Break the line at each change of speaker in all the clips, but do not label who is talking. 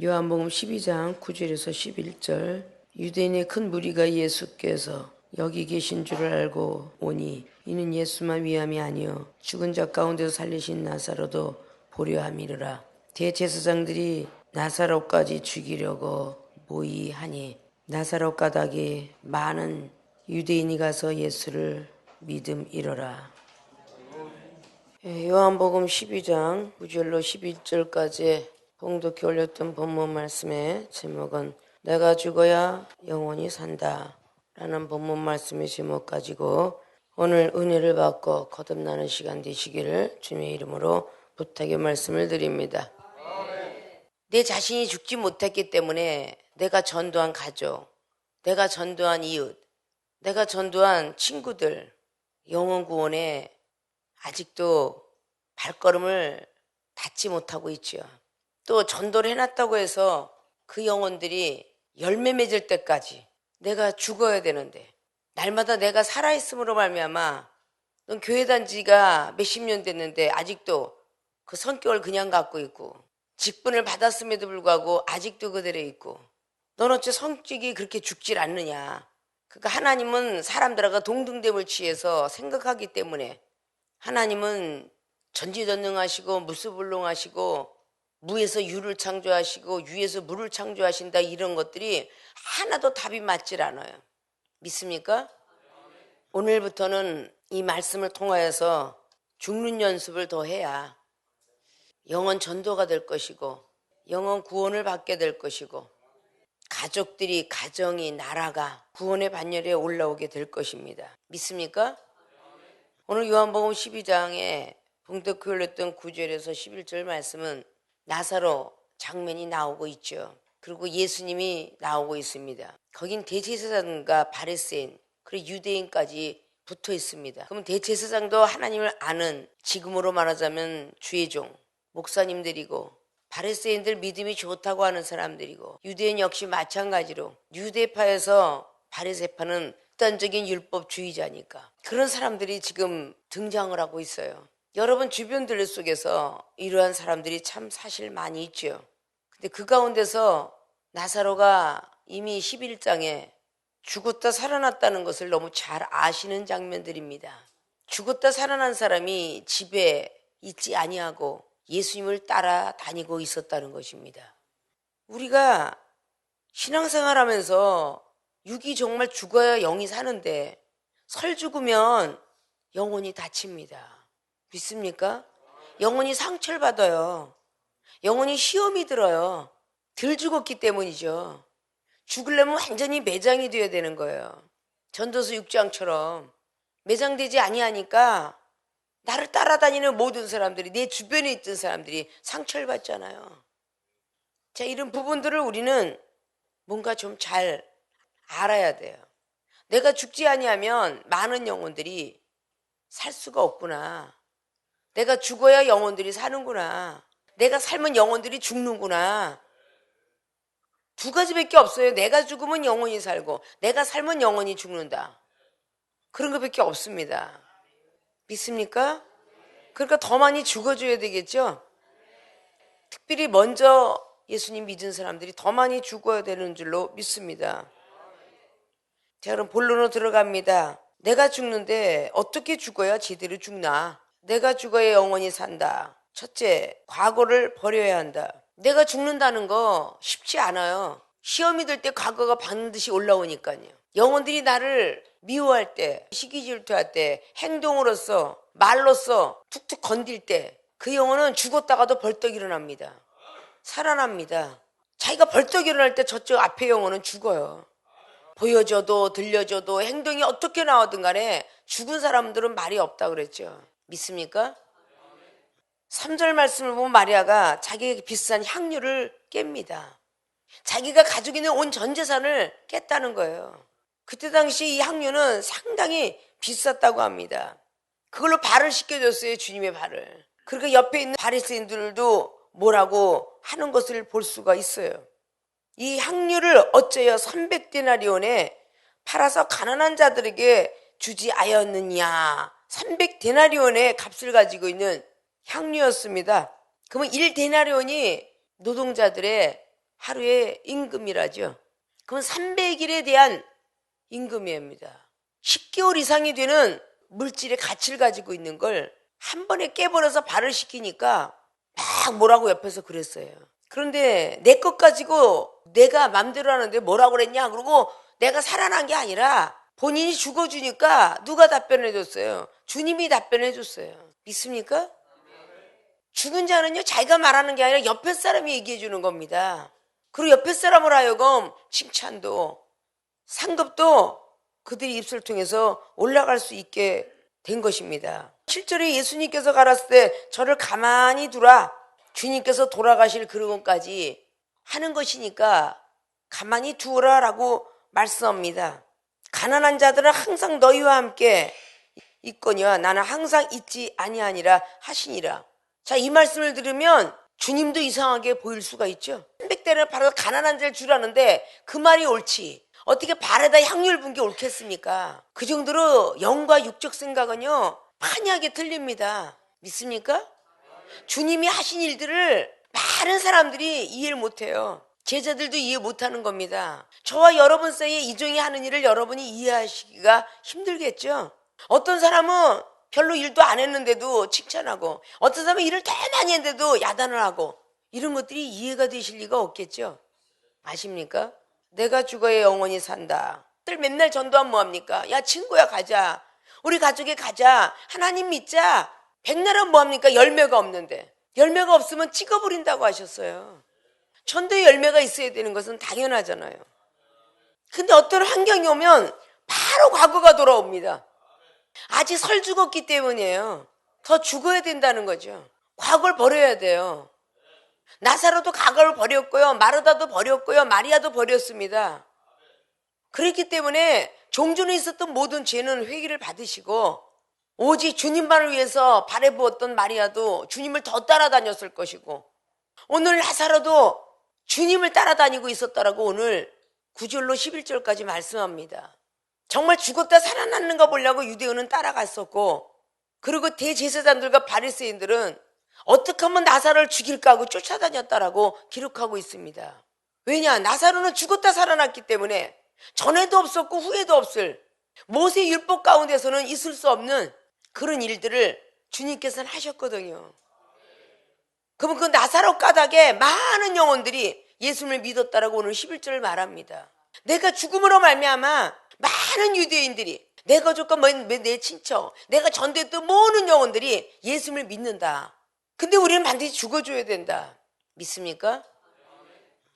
요한복음 12장 9절에서 11절. 유대인의 큰 무리가 예수께서 여기 계신 줄을 알고 오니 이는 예수만 위함이 아니요 죽은 자 가운데서 살리신 나사로도 보려 함이르라. 대제사장들이 나사로까지 죽이려고 모의하니 나사로 가닥에 많은 유대인이 가서 예수를 믿음이러라. 요한복음 12장 9절로 11절까지 봉독해 올렸던 본문 말씀의 제목은 내가 죽어야 영원히 산다 라는 본문 말씀의 제목 가지고 오늘 은혜를 받고 거듭나는 시간 되시기를 주님의 이름으로 부탁의 말씀을 드립니다. 내 자신이 죽지 못했기 때문에 내가 전도한 가족, 내가 전도한 이웃, 내가 전도한 친구들 영혼 구원에 아직도 발걸음을 닿지 못하고 있죠. 또 전도를 해놨다고 해서 그 영혼들이 열매 맺을 때까지 내가 죽어야 되는데 날마다 내가 살아있음으로 말미암아 넌 교회 단지가 몇십 년 됐는데 아직도 그 성격을 그냥 갖고 있고 직분을 받았음에도 불구하고 아직도 그대로 있고 넌 어째 성격이 그렇게 죽질 않느냐. 그러니까 하나님은 사람들하고 동등됨을 취해서 생각하기 때문에 하나님은 전지전능하시고 무수불능하시고 무에서 유를 창조하시고 유에서 무를 창조하신다 이런 것들이 하나도 답이 맞질 않아요. 믿습니까? 오늘부터는 이 말씀을 통하여서 죽는 연습을 더 해야 영혼 전도가 될 것이고 영혼 구원을 받게 될 것이고 가족들이 가정이 나라가 구원의 반열에 올라오게 될 것입니다. 믿습니까? 오늘 요한복음 12장에 봉독해 올렸던 9절에서 11절 말씀은 나사로 장면이 나오고 있죠. 그리고 예수님이 나오고 있습니다. 거긴 대제사장과 바리새인 그리고 유대인까지 붙어 있습니다. 그럼 대제사장도 하나님을 아는 지금으로 말하자면 주의 종 목사님들이고 바리새인들 믿음이 좋다고 하는 사람들이고 유대인 역시 마찬가지로 유대파에서 바리새파는 극단적인 율법주의자니까 그런 사람들이 지금 등장을 하고 있어요. 여러분 주변들 속에서 이러한 사람들이 참 사실 많이 있죠. 근데 그 가운데서 나사로가 이미 11장에 죽었다 살아났다는 것을 너무 잘 아시는 장면들입니다. 죽었다 살아난 사람이 집에 있지 아니하고 예수님을 따라다니고 있었다는 것입니다. 우리가 신앙생활하면서 육이 정말 죽어야 영이 사는데 설 죽으면 영혼이 다칩니다. 믿습니까? 영혼이 상처를 받아요. 영혼이 시험이 들어요. 덜 죽었기 때문이죠. 죽으려면 완전히 매장이 되어야 되는 거예요. 전도서 6장처럼 매장되지 아니하니까 나를 따라다니는 모든 사람들이 내 주변에 있던 사람들이 상처를 받잖아요. 자, 이런 부분들을 우리는 뭔가 좀 잘 알아야 돼요. 내가 죽지 아니하면 많은 영혼들이 살 수가 없구나. 내가 죽어야 영혼들이 사는구나. 내가 살면 영혼들이 죽는구나. 두 가지밖에 없어요. 내가 죽으면 영혼이 살고 내가 살면 영혼이 죽는다. 그런 것밖에 없습니다. 믿습니까? 그러니까 더 많이 죽어줘야 되겠죠? 특별히 먼저 예수님 믿은 사람들이 더 많이 죽어야 되는 줄로 믿습니다. 자, 그럼 본론으로 들어갑니다. 내가 죽는데 어떻게 죽어야 제대로 죽나? 내가 죽어야 영원히 산다. 첫째, 과거를 버려야 한다. 내가 죽는다는 거 쉽지 않아요. 시험이 들 때 과거가 반드시 올라오니까요. 영혼들이 나를 미워할 때, 시기질투할 때, 행동으로서, 말로써 툭툭 건들 때 그 영혼은 죽었다가도 벌떡 일어납니다. 살아납니다. 자기가 벌떡 일어날 때 저쪽 앞에 영혼은 죽어요. 보여줘도 들려줘도 행동이 어떻게 나오든 간에 죽은 사람들은 말이 없다 그랬죠. 믿습니까? 3절 말씀을 보면 마리아가 자기에게 비싼 향유를 깹니다. 자기가 가지고 있는 온 전 재산을 깼다는 거예요. 그때 당시 이 향유는 상당히 비쌌다고 합니다. 그걸로 발을 씻겨줬어요. 주님의 발을. 그러니까 옆에 있는 바리새인들도 뭐라고 하는 것을 볼 수가 있어요. 이 향유를 어째여 300데나리온에 팔아서 가난한 자들에게 주지 아였느냐. 300데나리온의 값을 가지고 있는 향유였습니다. 그러면 1데나리온이 노동자들의 하루의 임금이라죠. 그건 300일에 대한 임금입니다. 10개월 이상이 되는 물질의 가치를 가지고 있는 걸 한 번에 깨버려서 발을 시키니까 막 뭐라고 옆에서 그랬어요. 그런데 내 것 가지고 내가 맘대로 하는데 뭐라고 그랬냐? 그러고 내가 살아난 게 아니라 본인이 죽어주니까 누가 답변해 줬어요? 주님이 답변해 줬어요. 믿습니까? 죽은 자는요, 자기가 말하는 게 아니라 옆에 사람이 얘기해 주는 겁니다. 그리고 옆에 사람을 하여금 칭찬도 상급도 그들이 입술을 통해서 올라갈 수 있게 된 것입니다. 7절에 예수님께서 가라사대 때 저를 가만히 두라. 주님께서 돌아가실 그러고까지 하는 것이니까 가만히 두어라라고 말씀합니다. 가난한 자들은 항상 너희와 함께 있거니와 나는 항상 있지 아니하니라 하시니라. 자, 이 말씀을 들으면 주님도 이상하게 보일 수가 있죠. 300대를 바로 가난한 자를 주라는데 그 말이 옳지. 어떻게 발에다 향유를 분 게 옳겠습니까? 그 정도로 영과 육적 생각은요, 판이하게 틀립니다. 믿습니까? 주님이 하신 일들을 많은 사람들이 이해를 못해요. 제자들도 이해 못하는 겁니다. 저와 여러분 사이에 이종이 하는 일을 여러분이 이해하시기가 힘들겠죠. 어떤 사람은 별로 일도 안 했는데도 칭찬하고, 어떤 사람은 일을 더 많이 했는데도 야단을 하고, 이런 것들이 이해가 되실 리가 없겠죠. 아십니까? 내가 죽어야 영원히 산다. 맨날 전도하면 뭐합니까? 야, 친구야, 가자. 우리 가족에 가자. 하나님 믿자. 백날은 뭐합니까? 열매가 없는데. 열매가 없으면 찍어버린다고 하셨어요. 전도의 열매가 있어야 되는 것은 당연하잖아요. 근데 어떤 환경이 오면 바로 과거가 돌아옵니다. 아직 설 죽었기 때문이에요. 더 죽어야 된다는 거죠. 과거를 버려야 돼요. 나사로도 과거를 버렸고요. 마르다도 버렸고요. 마리아도 버렸습니다. 그렇기 때문에 종전에 있었던 모든 죄는 회개를 받으시고 오직 주님만을 위해서 발에 부었던 마리아도 주님을 더 따라다녔을 것이고 오늘 나사로도 주님을 따라다니고 있었다라고 오늘 9절로 11절까지 말씀합니다. 정말 죽었다 살아났는가 보려고 유대인은 따라갔었고 그리고 대제사장들과 바리새인들은 어떻게 하면 나사로를 죽일까 하고 쫓아다녔다라고 기록하고 있습니다. 왜냐? 나사로는 죽었다 살아났기 때문에 전에도 없었고 후에도 없을 모세 율법 가운데서는 있을 수 없는 그런 일들을 주님께서는 하셨거든요. 그러면 그 나사로 까닭에 많은 영혼들이 예수님을 믿었다라고 오늘 11절을 말합니다. 내가 죽음으로 말미암아 많은 유대인들이 내 가족과 내 친척, 내가 전도했던 모든 영혼들이 예수님을 믿는다. 근데 우리는 반드시 죽어줘야 된다. 믿습니까?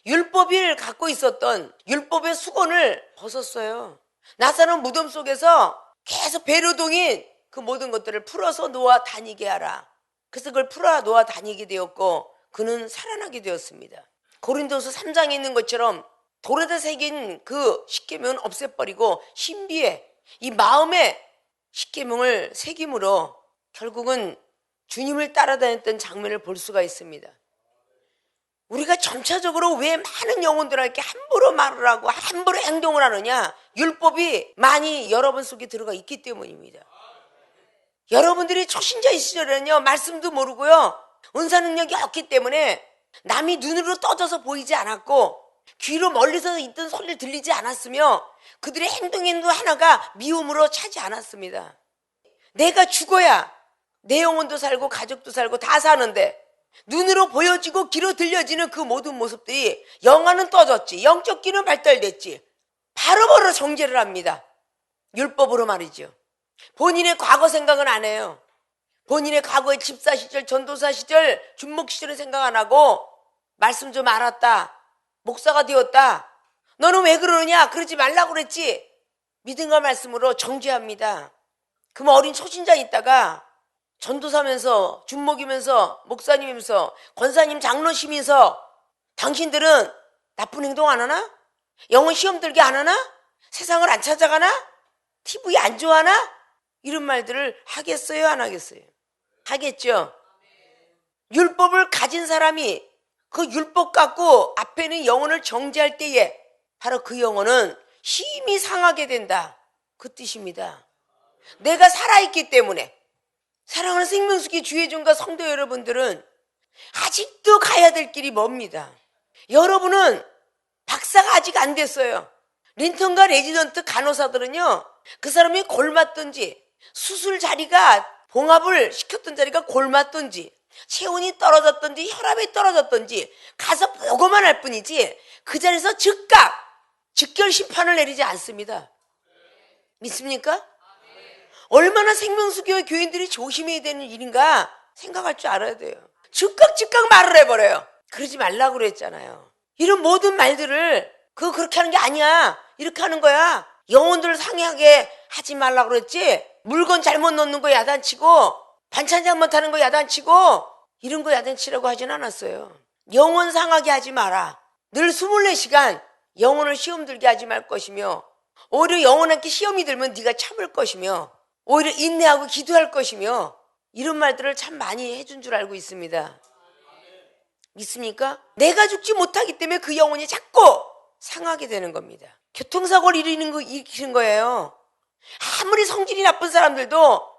율법을 갖고 있었던 율법의 수건을 벗었어요. 나사로는 무덤 속에서 계속 배로동인 그 모든 것들을 풀어서 놓아 다니게 하라. 그래서 그걸 풀어 놓아 다니게 되었고 그는 살아나게 되었습니다. 고린도서 3장에 있는 것처럼 돌에다 새긴 그 십계명은 없애버리고 신비에 이 마음에 십계명을 새김으로 결국은 주님을 따라다녔던 장면을 볼 수가 있습니다. 우리가 점차적으로 왜 많은 영혼들에게 함부로 말을 하고 함부로 행동을 하느냐? 율법이 많이 여러분 속에 들어가 있기 때문입니다. 여러분들이 초신자의 시절에는요, 말씀도 모르고요, 은사 능력이 없기 때문에 남이 눈으로 떠져서 보이지 않았고 귀로 멀리서 있던 소리를 들리지 않았으며 그들의 행동 하나가 미움으로 차지 않았습니다. 내가 죽어야 내 영혼도 살고 가족도 살고 다 사는데 눈으로 보여지고 귀로 들려지는 그 모든 모습들이 영혼은 떠졌지, 영적 기는 발달됐지, 바로바로 정죄를 합니다. 율법으로 말이죠. 본인의 과거 생각은 안 해요. 본인의 과거의 집사 시절, 전도사 시절, 준목 시절은 생각 안 하고 말씀 좀 알았다, 목사가 되었다, 너는 왜 그러느냐, 그러지 말라고 그랬지, 믿음과 말씀으로 정죄합니다. 그럼 어린 초신자 있다가 전도사면서 준목이면서 목사님이면서 권사님 장로시면서 당신들은 나쁜 행동 안 하나? 영혼 시험 들게 안 하나? 세상을 안 찾아가나? TV 안 좋아하나? 이런 말들을 하겠어요, 안 하겠어요? 하겠죠. 율법을 가진 사람이 그 율법 갖고 앞에는 영혼을 정죄할 때에 바로 그 영혼은 심히 상하게 된다, 그 뜻입니다. 내가 살아있기 때문에 사랑하는 생명수기 주의종과 성도 여러분들은 아직도 가야 될 길이 멉니다. 여러분은 박사가 아직 안 됐어요. 린턴과 레지던트 간호사들은요, 그 사람이 골맞든지 수술 자리가 봉합을 시켰던 자리가 골맞든지 체온이 떨어졌든지 혈압이 떨어졌든지 가서 보고만 할 뿐이지 그 자리에서 즉각 즉결 심판을 내리지 않습니다. 믿습니까? 얼마나 생명수교회 교인들이 조심해야 되는 일인가 생각할 줄 알아야 돼요. 즉각 말을 해버려요. 그러지 말라고 그랬잖아요. 이런 모든 말들을 그거 그렇게 하는 게 아니야, 이렇게 하는 거야, 영혼들을 상해하게 하지 말라고 그랬지, 물건 잘못 넣는 거 야단치고 반찬 잘못하는 거 야단치고 이런 거 야단치라고 하진 않았어요. 영혼 상하게 하지 마라. 늘 24시간 영혼을 시험 들게 하지 말 것이며, 오히려 영혼한테 시험이 들면 네가 참을 것이며, 오히려 인내하고 기도할 것이며, 이런 말들을 참 많이 해준 줄 알고 있습니다. 믿습니까? 내가 죽지 못하기 때문에 그 영혼이 자꾸 상하게 되는 겁니다. 교통사고를 일으키는 거예요. 아무리 성질이 나쁜 사람들도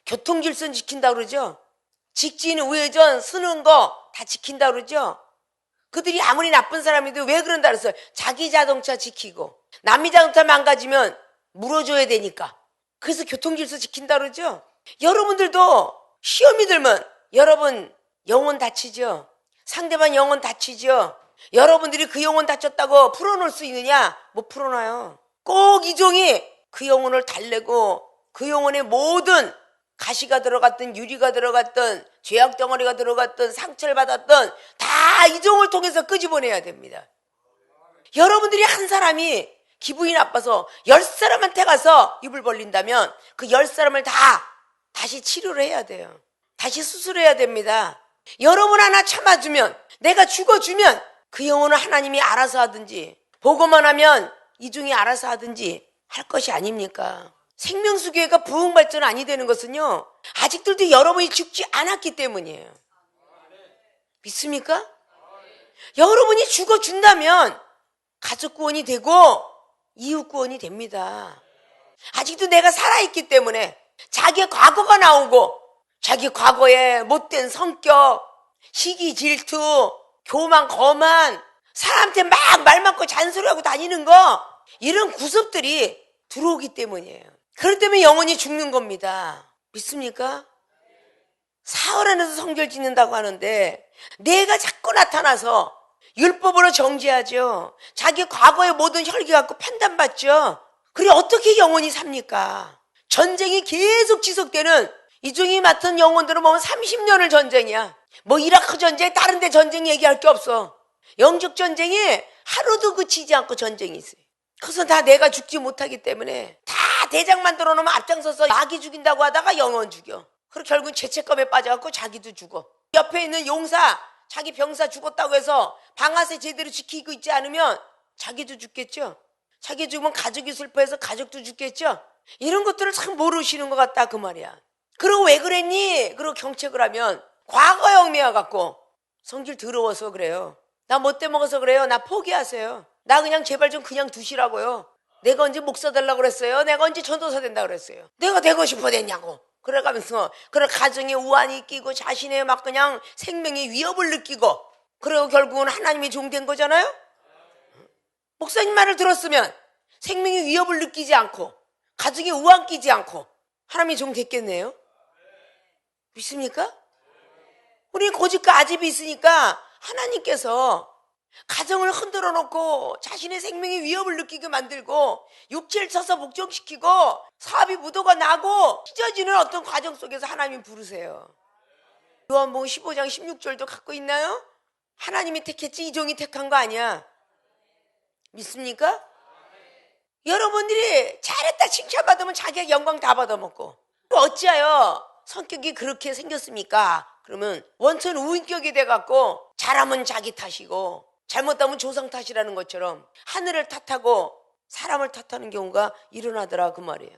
교통질서 지킨다고 그러죠. 직진, 우회전, 쓰는 거 다 지킨다고 그러죠. 그들이 아무리 나쁜 사람이도 왜 그런다 그랬어요? 자기 자동차 지키고 남의 자동차 망가지면 물어줘야 되니까. 그래서 교통질서 지킨다고 그러죠. 여러분들도 시험이 들면 여러분 영혼 다치죠. 상대방 영혼 다치죠. 여러분들이 그 영혼 다쳤다고 풀어놓을 수 있느냐? 못 풀어놔요. 꼭 이종이 그 영혼을 달래고 그 영혼의 모든 가시가 들어갔든 유리가 들어갔든 죄악 덩어리가 들어갔든 상처를 받았든 다 이종을 통해서 끄집어내야 됩니다. 여러분들이 한 사람이 기분이 나빠서 10사람한테 가서 입을 벌린다면 그 10사람을 다 다시 치료를 해야 돼요. 다시 수술해야 됩니다. 여러분 하나 참아주면, 내가 죽어주면 그 영혼을 하나님이 알아서 하든지 보고만 하면 이중이 알아서 하든지 할 것이 아닙니까? 생명수교회가 부흥발전 아니 되는 것은요, 아직도 여러분이 죽지 않았기 때문이에요. 믿습니까? 여러분이 죽어준다면 가족 구원이 되고 이웃 구원이 됩니다. 아직도 내가 살아있기 때문에 자기의 과거가 나오고 자기 과거의 못된 성격, 시기 질투, 교만 거만, 사람한테 막 말 많고 잔소리하고 다니는 거, 이런 구습들이 들어오기 때문이에요. 그렇기 때문에 영혼이 죽는 겁니다. 믿습니까? 사흘 안에서 성결 짓는다고 하는데 내가 자꾸 나타나서 율법으로 정죄하죠. 자기 과거의 모든 혈기 갖고 판단받죠. 그래 어떻게 영혼이 삽니까? 전쟁이 계속 지속되는 이종이 맡은 영혼들은 보면 30년을 전쟁이야. 뭐 이라크 전쟁, 다른 데 전쟁 얘기할 게 없어. 영적 전쟁이 하루도 그치지 않고 전쟁이 있어요. 그래서 다 내가 죽지 못하기 때문에 다 대장 만들어 놓으면 앞장서서 마귀 죽인다고 하다가 영혼 죽여. 그리고 결국은 죄책감에 빠져갖고 자기도 죽어. 옆에 있는 용사, 자기 병사 죽었다고 해서 방아쇠 제대로 지키고 있지 않으면 자기도 죽겠죠. 자기 죽으면 가족이 슬퍼해서 가족도 죽겠죠. 이런 것들을 참 모르시는 것 같다 그 말이야. 그리고 왜 그랬니? 그리고 경책을 하면 과거에 얽매여갖고 성질 더러워서 그래요. 나 못돼 먹어서 그래요. 나 포기하세요. 나 그냥 제발 좀 그냥 두시라고요. 내가 언제 목사 되려고 그랬어요? 내가 언제 전도사 된다고 그랬어요? 내가 되고 싶어 됐냐고. 그래가면서 그런 가정에 우환이 끼고 자신의 막 그냥 생명의 위협을 느끼고, 그리고 결국은 하나님의 종 된 거잖아요. 목사님 말을 들었으면 생명의 위협을 느끼지 않고 가정에 우환 끼지 않고 하나님의 종 됐겠네요. 믿습니까? 우리 고집과 아집이 있으니까 하나님께서 가정을 흔들어 놓고 자신의 생명의 위협을 느끼게 만들고 육체를 쳐서 복종시키고 사업이 무도가 나고 찢어지는 어떤 과정 속에서 하나님이 부르세요. 요한복음 15장 16절도 갖고 있나요? 하나님이 택했지 이 종이 택한 거 아니야. 믿습니까? 여러분들이 잘했다 칭찬받으면 자기가 영광 다 받아먹고, 어찌하여 성격이 그렇게 생겼습니까? 그러면 원천 우인격이 돼갖고 잘하면 자기 탓이고 잘못하면 조상 탓이라는 것처럼 하늘을 탓하고 사람을 탓하는 경우가 일어나더라 그 말이에요.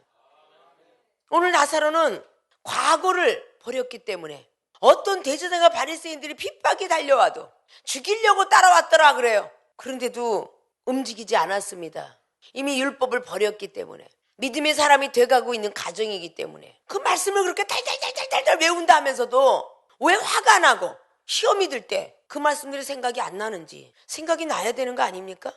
오늘 나사로는 과거를 버렸기 때문에 어떤 대제사장과 바리새인들이 핍박이 달려와도 죽이려고 따라왔더라 그래요. 그런데도 움직이지 않았습니다. 이미 율법을 버렸기 때문에, 믿음의 사람이 돼가고 있는 가정이기 때문에 그 말씀을 그렇게 달달달달달 외운다 하면서도 왜 화가 나고 시험이 들 때 그 말씀들이 생각이 안 나는지 생각이 나야 되는 거 아닙니까?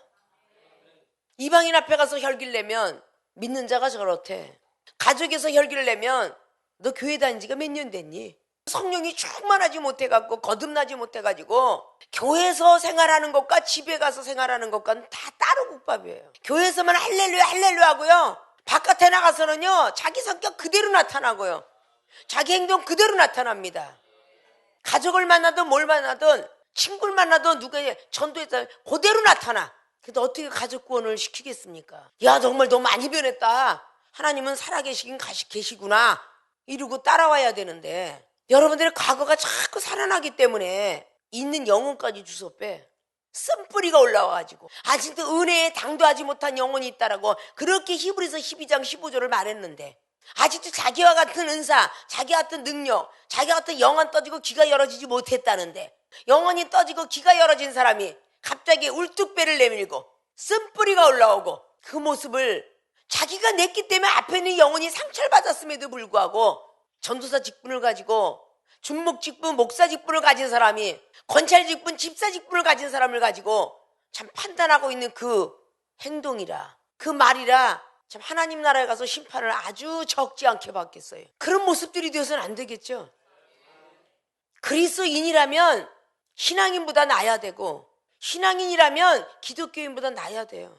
이방인 앞에 가서 혈기를 내면 믿는 자가 저렇대. 가족에서 혈기를 내면 너 교회 다닌 지가 몇 년 됐니? 성령이 충만하지 못해갖고 거듭나지 못해가지고 교회에서 생활하는 것과 집에 가서 생활하는 것과는 다 따로 국밥이에요. 교회에서만 할렐루야 할렐루야 하고요, 바깥에 나가서는요 자기 성격 그대로 나타나고요, 자기 행동 그대로 나타납니다. 가족을 만나든 뭘 만나든 친구를 만나든 누가 전도했다 그대로 나타나. 그래도 어떻게 가족 구원을 시키겠습니까? 야 정말 너 많이 변했다, 하나님은 살아계시긴 계시구나 이러고 따라와야 되는데, 여러분들의 과거가 자꾸 살아나기 때문에 있는 영혼까지 주워 빼. 쓴뿌리가 올라와가지고 진짜 은혜에 당도하지 못한 영혼이 있다라고 그렇게 히브리서 12장 15절을 말했는데, 아직도 자기와 같은 은사, 자기와 같은 능력, 자기와 같은 영혼 떠지고 귀가 열어지지 못했다는데, 영혼이 떠지고 귀가 열어진 사람이 갑자기 울뚝배를 내밀고 쓴뿌리가 올라오고 그 모습을 자기가 냈기 때문에 앞에 있는 영혼이 상처를 받았음에도 불구하고 전도사 직분을 가지고 준목 직분, 목사 직분을 가진 사람이 권찰 직분, 집사 직분을 가진 사람을 가지고 참 판단하고 있는 그 행동이라, 그 말이라 참 하나님 나라에 가서 심판을 아주 적지 않게 받겠어요. 그런 모습들이 되어서는 안 되겠죠. 그리스도인이라면 신앙인보다 나아야 되고, 신앙인이라면 기독교인보다 나아야 돼요.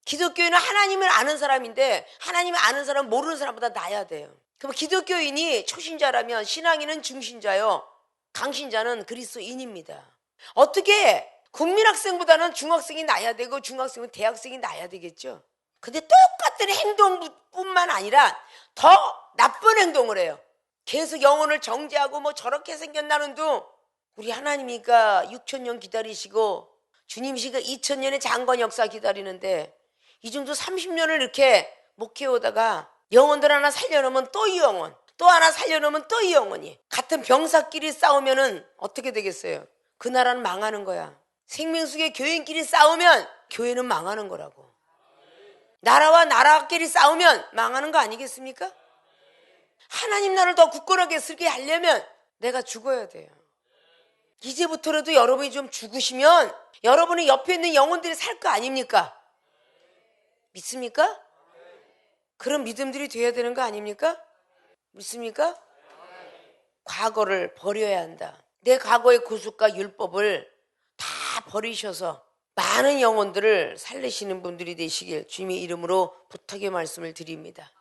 기독교인은 하나님을 아는 사람인데 하나님을 아는 사람은 모르는 사람보다 나아야 돼요. 그럼 기독교인이 초신자라면 신앙인은 중신자요, 강신자는 그리스도인입니다. 어떻게 국민학생보다는 중학생이 나아야 되고 중학생은 대학생이 나아야 되겠죠. 근데 똑같은 행동뿐만 아니라 더 나쁜 행동을 해요. 계속 영혼을 정죄하고 뭐 저렇게 생겼나는 둥. 우리 하나님이니까 6,000년 기다리시고 주님이시가 2,000년의 장관 역사 기다리는데 이 정도 30년을 이렇게 목회오다가 영혼들 하나 살려놓으면 또 이 영혼, 또 하나 살려놓으면 또 이 영혼이 같은 병사끼리 싸우면은 어떻게 되겠어요? 그 나라는 망하는 거야. 생명수의 교인끼리 싸우면 교회는 망하는 거라고. 나라와 나라끼리 싸우면 망하는 거 아니겠습니까? 하나님 나라를 더 굳건하게 쓰게 하려면 내가 죽어야 돼요. 이제부터라도 여러분이 좀 죽으시면 여러분의 옆에 있는 영혼들이 살 거 아닙니까? 믿습니까? 그런 믿음들이 돼야 되는 거 아닙니까? 믿습니까? 과거를 버려야 한다. 내 과거의 구속과 율법을 다 버리셔서 많은 영혼들을 살리시는 분들이 되시길 주님의 이름으로 부탁의 말씀을 드립니다.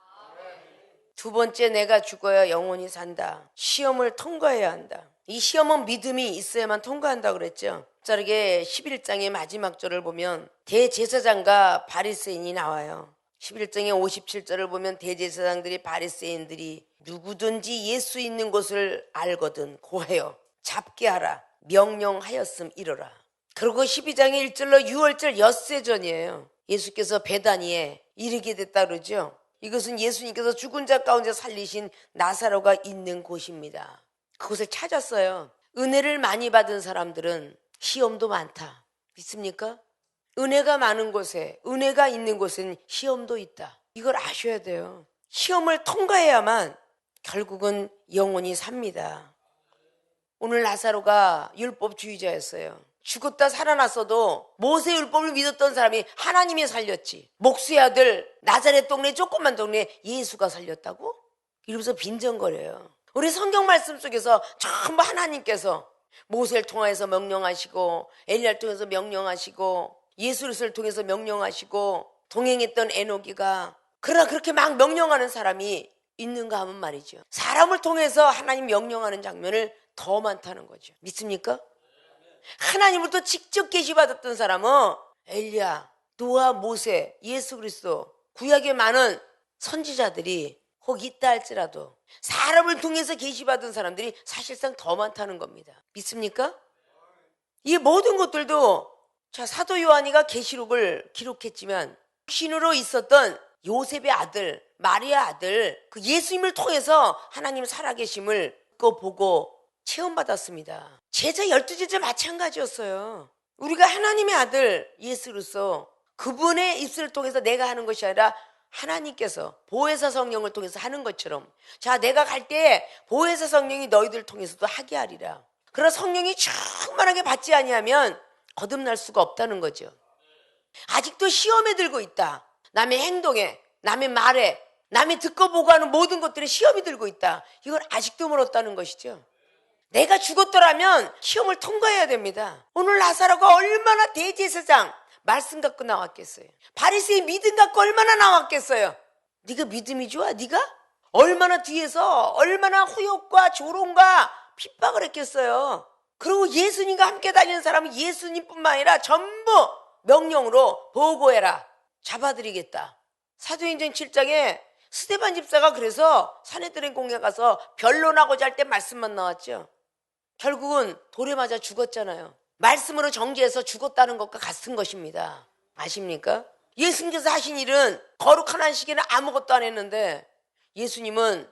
두 번째, 내가 죽어야 영혼이 산다. 시험을 통과해야 한다. 이 시험은 믿음이 있어야만 통과한다고 그랬죠. 저렇게 11장의 마지막 절을 보면 대제사장과 바리새인이 나와요. 11장의 57절을 보면 대제사장들이 바리새인들이 누구든지 예수 있는 곳을 알거든 고하여 잡게 하라 명령하였음 이르라. 그리고 12장의 1절로 6월절 엿새 전이에요. 예수께서 베다니에 이르게 됐다 그러죠. 이것은 예수님께서 죽은 자 가운데 살리신 나사로가 있는 곳입니다. 그곳을 찾았어요. 은혜를 많이 받은 사람들은 시험도 많다. 믿습니까? 은혜가 많은 곳에, 은혜가 있는 곳엔 시험도 있다. 이걸 아셔야 돼요. 시험을 통과해야만 결국은 영혼이 삽니다. 오늘 나사로가 율법주의자였어요. 죽었다 살아났어도 모세 율법을 믿었던 사람이 하나님이 살렸지, 목수의 아들 나자렛 동네 조그만 동네 예수가 살렸다고? 이러면서 빈정거려요. 우리 성경 말씀 속에서 전부 하나님께서 모세를 통해서 명령하시고 엘리야를 통해서 명령하시고 예수를 통해서 명령하시고 동행했던 에노기가, 그러나 그렇게 막 명령하는 사람이 있는가 하면 말이죠, 사람을 통해서 하나님 명령하는 장면을 더 많다는 거죠. 믿습니까? 하나님으로부터 직접 계시받았던 사람은 엘리야, 노아, 모세, 예수 그리스도, 구약에 많은 선지자들이 혹 있다 할지라도 사람을 통해서 계시받은 사람들이 사실상 더 많다는 겁니다. 믿습니까? 이 모든 것들도 사도 요한이가 계시록을 기록했지만 신으로 있었던 요셉의 아들, 마리아 아들, 그 예수님을 통해서 하나님 살아계심을 보고 체험받았습니다. 제자 12제자 마찬가지였어요. 우리가 하나님의 아들 예수 그리스도, 그분의 입술을 통해서 내가 하는 것이 아니라 하나님께서 보혜사 성령을 통해서 하는 것처럼, 자 내가 갈 때 보혜사 성령이 너희들을 통해서도 하게 하리라. 그러나 성령이 충만하게 받지 아니하면 거듭날 수가 없다는 거죠. 아직도 시험에 들고 있다. 남의 행동에, 남의 말에, 남이 듣고 보고 하는 모든 것들에 시험이 들고 있다. 이건 아직도 멀었다는 것이죠. 내가 죽었더라면 시험을 통과해야 됩니다. 오늘 나사로가 얼마나 대제사장 말씀 갖고 나왔겠어요. 바리새의 믿음 갖고 얼마나 나왔겠어요. 네가 믿음이 좋아? 네가? 얼마나 뒤에서 얼마나 후욕과 조롱과 핍박을 했겠어요. 그리고 예수님과 함께 다니는 사람은 예수님뿐만 아니라 전부 명령으로 보고해라. 잡아드리겠다. 사도행전 7장에 스데반 집사가 그래서 사내들의 공에 가서 변론하고자 할 때 말씀만 나왔죠. 결국은 돌에 맞아 죽었잖아요. 말씀으로 정죄해서 죽었다는 것과 같은 것입니다. 아십니까? 예수님께서 하신 일은 거룩한 안식에는 아무것도 안 했는데 예수님은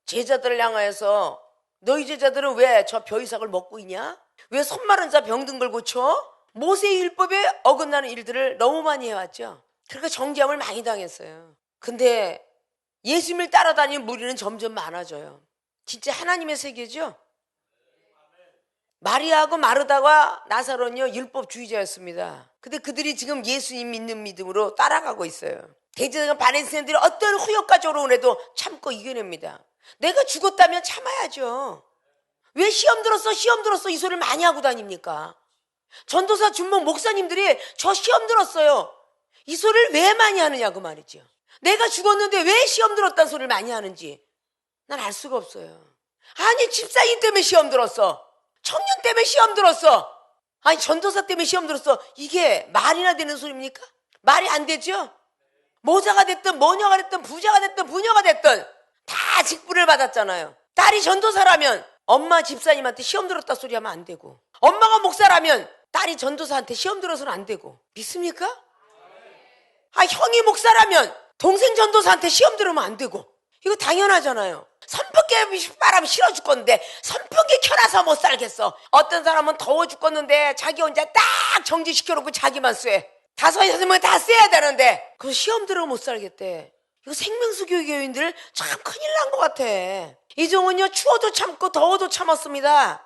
제자들을 향하여서 너희 제자들은 왜 저 벼이삭을 먹고 있냐? 왜 손 마른 자 병든 고쳐? 모세의 율법에 어긋나는 일들을 너무 많이 해왔죠. 그러니까 정죄함을 많이 당했어요. 근데 예수님을 따라다니는 무리는 점점 많아져요. 진짜 하나님의 세계죠. 마리아하고 마르다와 나사로는요 율법주의자였습니다. 근데 그들이 지금 예수님 믿는 믿음으로 따라가고 있어요. 대제사장 바리새인들이 어떤 후욕과 조롱을 해도 참고 이겨냅니다. 내가 죽었다면 참아야죠. 왜 시험 들었어 이 소리를 많이 하고 다닙니까? 전도사 준목 목사님들이 저 시험 들었어요 이 소리를 왜 많이 하느냐고 말이죠. 내가 죽었는데 왜 시험 들었다는 소리를 많이 하는지 난 알 수가 없어요. 아니 집사님 때문에 시험 들었어. 청년 때문에 시험 들었어. 아니 전도사 때문에 시험 들었어. 이게 말이나 되는 소리입니까? 말이 안 되죠. 모자가 됐든 모녀가 됐든 부자가 됐든 부녀가 됐든 다 직분을 받았잖아요. 딸이 전도사라면 엄마 집사님한테 시험 들었다 소리 하면 안 되고, 엄마가 목사라면 딸이 전도사한테 시험 들어서는 안 되고. 믿습니까? 아, 형이 목사라면 동생 전도사한테 시험 들으면 안 되고. 이거 당연하잖아요. 선풍기 바람이 싫어 죽겠는데 선풍기 켜놔서 못 살겠어. 어떤 사람은 더워 죽겠는데 자기 혼자 딱 정지시켜놓고 자기만 쎄. 5-6명 다 쎄야 되는데 그거 시험 들어 못 살겠대. 이거 생명수교 교인들 참 큰일 난 것 같아. 이종은요 추워도 참고 더워도 참았습니다.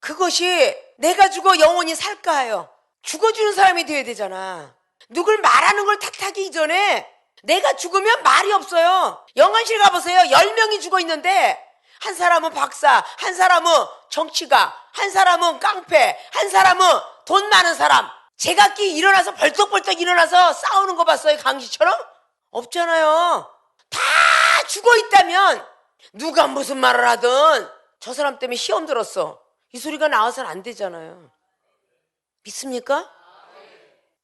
그것이 내가 죽어 영원히 살까 하여 죽어주는 사람이 돼야 되잖아. 누굴 말하는 걸 탓하기 이전에 내가 죽으면 말이 없어요. 영안실 가보세요. 10명이 죽어 있는데 한 사람은 박사, 한 사람은 정치가, 한 사람은 깡패, 한 사람은 돈 많은 사람. 제각기 일어나서 벌떡벌떡 일어나서 싸우는 거 봤어요? 강시처럼? 없잖아요. 다 죽어 있다면 누가 무슨 말을 하든 저 사람 때문에 시험 들었어 이 소리가 나와서는 안 되잖아요. 믿습니까?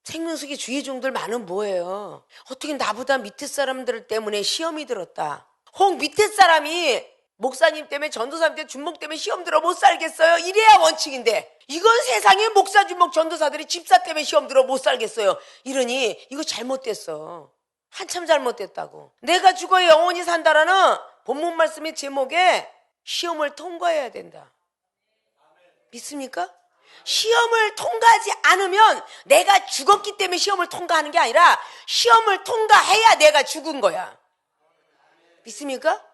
생명수기 주의 종들 많은 뭐예요? 어떻게 나보다 밑에 사람들 때문에 시험이 들었다. 혹 밑에 사람이 목사님 때문에 전도사님 때문에 준목 때문에 시험 들어 못 살겠어요? 이래야 원칙인데 이건 세상에 목사 준목 전도사들이 집사 때문에 시험 들어 못 살겠어요. 이러니 이거 잘못됐어. 한참 잘못됐다고. 내가 죽어야 영원히 산다라는 본문 말씀의 제목에 시험을 통과해야 된다. 믿습니까? 시험을 통과하지 않으면 내가 죽었기 때문에 시험을 통과하는 게 아니라 시험을 통과해야 내가 죽은 거야. 믿습니까?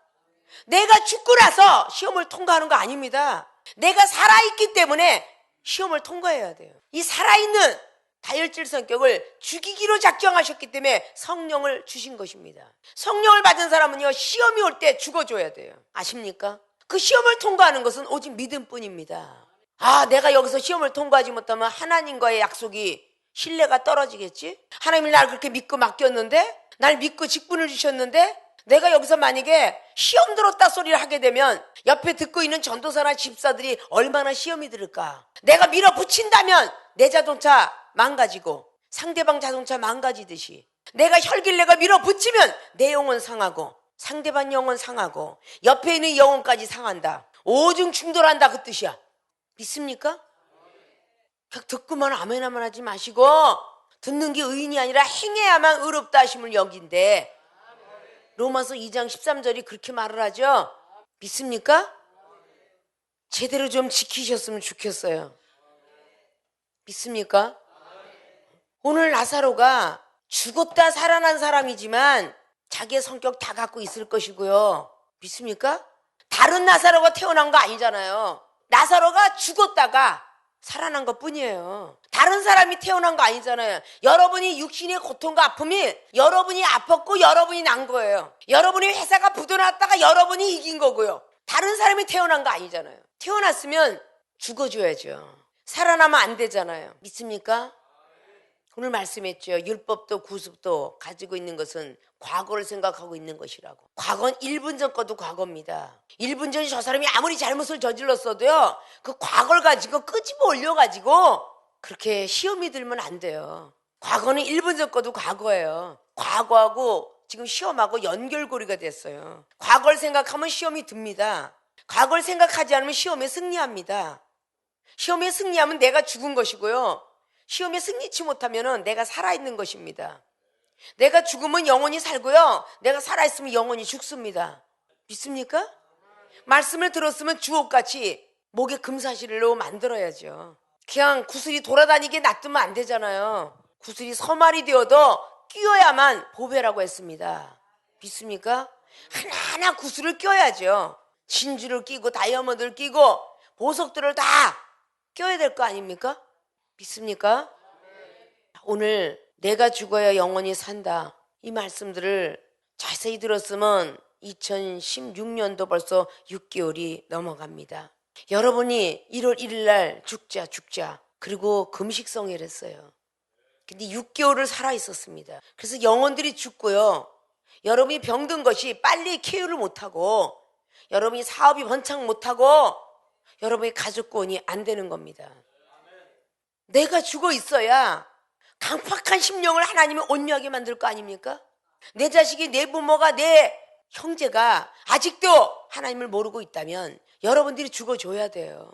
내가 죽고 나서 시험을 통과하는 거 아닙니다. 내가 살아있기 때문에 시험을 통과해야 돼요. 이 살아있는 다혈질 성격을 죽이기로 작정하셨기 때문에 성령을 주신 것입니다. 성령을 받은 사람은요 시험이 올 때 죽어줘야 돼요. 아십니까? 그 시험을 통과하는 것은 오직 믿음뿐입니다. 아, 내가 여기서 시험을 통과하지 못하면 하나님과의 약속이 신뢰가 떨어지겠지? 하나님이 날 그렇게 믿고 맡겼는데, 날 믿고 직분을 주셨는데 내가 여기서 만약에 시험 들었다 소리를 하게 되면 옆에 듣고 있는 전도사나 집사들이 얼마나 시험이 들을까? 내가 밀어붙인다면 내 자동차 망가지고 상대방 자동차 망가지듯이 내가 혈길내가 밀어붙이면 내 영혼 상하고 상대방 영혼 상하고 옆에 있는 영혼까지 상한다. 오중 충돌한다 그 뜻이야. 믿습니까? 그냥 듣고만 아멘하면 하지 마시고 듣는 게 의인이 아니라 행해야만 의롭다 하심을 여긴데 로마서 2장 13절이 그렇게 말을 하죠. 믿습니까? 제대로 좀 지키셨으면 좋겠어요. 믿습니까? 오늘 나사로가 죽었다 살아난 사람이지만 자기의 성격 다 갖고 있을 것이고요. 믿습니까? 다른 나사로가 태어난 거 아니잖아요. 나사로가 죽었다가 살아난 것 뿐이에요. 다른 사람이 태어난 거 아니잖아요. 여러분이 육신의 고통과 아픔이 여러분이 아팠고 여러분이 난 거예요. 여러분이 회사가 부도났다가 여러분이 이긴 거고요. 다른 사람이 태어난 거 아니잖아요. 태어났으면 죽어줘야죠. 살아나면 안 되잖아요. 믿습니까? 오늘 말씀했죠. 율법도 구습도 가지고 있는 것은 과거를 생각하고 있는 것이라고. 과거는 1분 전 것도 과거입니다. 1분 전에 저 사람이 아무리 잘못을 저질렀어도요, 그 과거를 가지고 끄집어 올려가지고 그렇게 시험이 들면 안 돼요. 과거는 1분 전 것도 과거예요. 과거하고 지금 시험하고 연결고리가 됐어요. 과거를 생각하면 시험이 듭니다. 과거를 생각하지 않으면 시험에 승리합니다. 시험에 승리하면 내가 죽은 것이고요. 시험에 승리치 못하면 내가 살아있는 것입니다. 내가 죽으면 영원히 살고요. 내가 살아있으면 영원히 죽습니다. 믿습니까? 말씀을 들었으면 주옥같이 목에 금사시를 만들어야죠. 그냥 구슬이 돌아다니게 놔두면 안 되잖아요. 구슬이 서말이 되어도 끼워야만 보배라고 했습니다. 믿습니까? 하나하나 구슬을 껴야죠. 진주를 끼고 다이아몬드를 끼고 보석들을 다 껴야 될 거 아닙니까? 믿습니까? 오늘 내가 죽어야 영원히 산다. 이 말씀들을 자세히 들었으면 2016년도 벌써 6개월이 넘어갑니다. 여러분이 1월 1일 날 죽자 그리고 금식성회를 했어요. 근데 6개월을 살아 있었습니다. 그래서 영혼들이 죽고요. 여러분이 병든 것이 빨리 쾌유를 못하고 여러분이 사업이 번창 못하고 여러분이 가족 구원이 안 되는 겁니다. 내가 죽어 있어야 강팍한 심령을 하나님이 온유하게 만들 거 아닙니까? 내 자식이, 내 부모가, 내 형제가 아직도 하나님을 모르고 있다면 여러분들이 죽어줘야 돼요.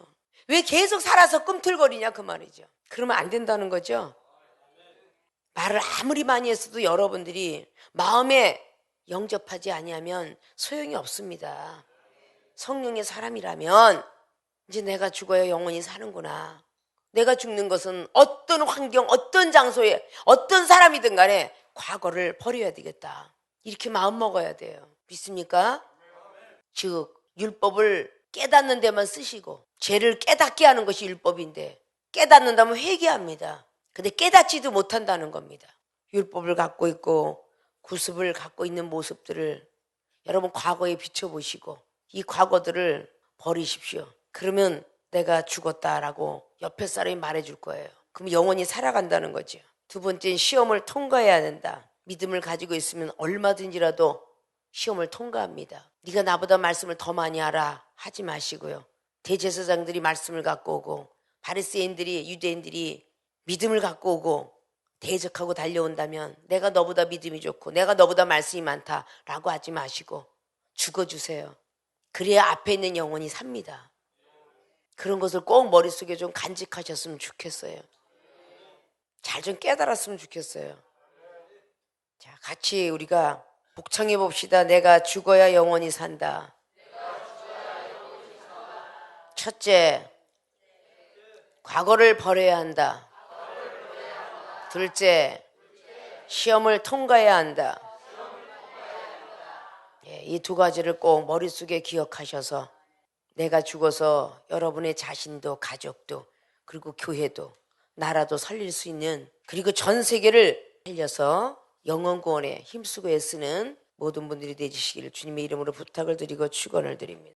왜 계속 살아서 꿈틀거리냐 그 말이죠. 그러면 안 된다는 거죠. 말을 아무리 많이 했어도 여러분들이 마음에 영접하지 아니하면 소용이 없습니다. 성령의 사람이라면 이제 내가 죽어야 영원히 사는구나. 내가 죽는 것은 어떤 환경, 어떤 장소에, 어떤 사람이든 간에 과거를 버려야 되겠다. 이렇게 마음 먹어야 돼요. 믿습니까? 즉 율법을 깨닫는 데만 쓰시고 죄를 깨닫게 하는 것이 율법인데 깨닫는다면 회개합니다. 근데 깨닫지도 못한다는 겁니다. 율법을 갖고 있고 구습을 갖고 있는 모습들을 여러분 과거에 비춰보시고 이 과거들을 버리십시오. 그러면 내가 죽었다라고 옆에 사람이 말해줄 거예요. 그럼 영원히 살아간다는 거죠. 두 번째는 시험을 통과해야 된다. 믿음을 가지고 있으면 얼마든지라도 시험을 통과합니다. 네가 나보다 말씀을 더 많이 알아 하지 마시고요. 대제사장들이 말씀을 갖고 오고 바리새인들이 유대인들이 믿음을 갖고 오고 대적하고 달려온다면 내가 너보다 믿음이 좋고 내가 너보다 말씀이 많다라고 하지 마시고 죽어주세요. 그래야 앞에 있는 영혼이 삽니다. 그런 것을 꼭 머릿속에 좀 간직하셨으면 좋겠어요. 잘 좀 깨달았으면 좋겠어요. 자, 같이 우리가 복창해 봅시다. 내가 죽어야 영원히 산다. 첫째, 과거를 버려야 한다. 둘째, 시험을 통과해야 한다. 이 두 가지를 꼭 머릿속에 기억하셔서 내가 죽어서 여러분의 자신도 가족도 그리고 교회도 나라도 살릴 수 있는 그리고 전 세계를 살려서 영혼 구원에 힘쓰고 애쓰는 모든 분들이 되시기를 주님의 이름으로 부탁을 드리고 축원을 드립니다.